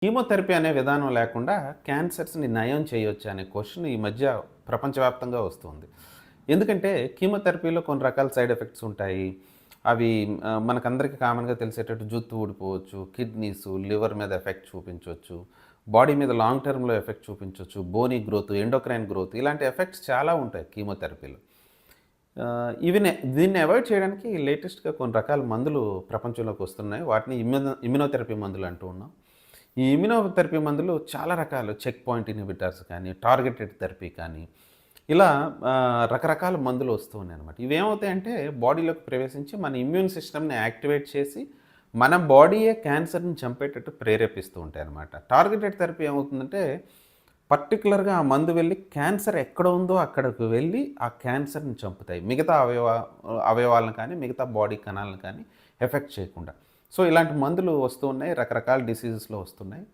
Chemotherapy అనే విధానం లేకుండా క్యాన్సర్స్‌ని నయం చేయొచ్చా అనే క్వెషన్ ఈ మధ్య ప్రపంచవ్యాప్తంగా వస్తుంది. ఎందుకంటే కీమోథెరపీలో కొన్ని రకాల సైడ్ ఎఫెక్ట్స్ ఉంటాయి. అవి మనకందరికి కామన్‌గా తెలిసేటట్టు జుట్టు ఊడిపోవచ్చు, కిడ్నీసు, లివర్ మీద ఎఫెక్ట్ చూపించొచ్చు, బాడీ మీద లాంగ్ టర్మ్‌లో effect చూపించొచ్చు, Boney growth, endocrine growth ఇలాంటి ఎఫెక్ట్స్ చాలా ఉంటాయి కీమోథెరపీలో. దీన్ని అవాయిడ్ చేయడానికి లేటెస్ట్‌గా కొన్ని రకాల మందులు ప్రపంచంలోకి వస్తున్నాయి. వాటిని ఇమ్యునోథెరపీ మందులు అంటూ ఉన్నాం. ఈ ఇమ్యునోథెరపీ మందులు చాలా రకాలు చెక్ పాయింట్ ఇన్హిబిటర్స్ కానీ, టార్గెటెడ్ థెరపీ కానీ, ఇలా రకరకాల మందులు వస్తూ ఉన్నాయన్నమాట. ఇవేమవుతాయంటే బాడీలోకి ప్రవేశించి మన ఇమ్యూన్ సిస్టమ్‌ని యాక్టివేట్ చేసి, మన బాడీయే క్యాన్సర్‌ని చంపేటట్టు ప్రేరేపిస్తూ ఉంటాయన్నమాట. టార్గెటెడ్ థెరపీ ఏమవుతుందంటే పర్టిక్యులర్‌గా ఆ మందు వెళ్ళి క్యాన్సర్ ఎక్కడ ఉందో అక్కడకు వెళ్ళి ఆ క్యాన్సర్‌ని చంపుతాయి. మిగతా అవయవాలను కానీ, మిగతా బాడీ కణాలను కానీ ఎఫెక్ట్ చేయకుండా. సో, ఇలాంటి మందులు వస్తూ ఉన్నాయి. రకరకాల డిసీజెస్‌లో వస్తున్నాయి.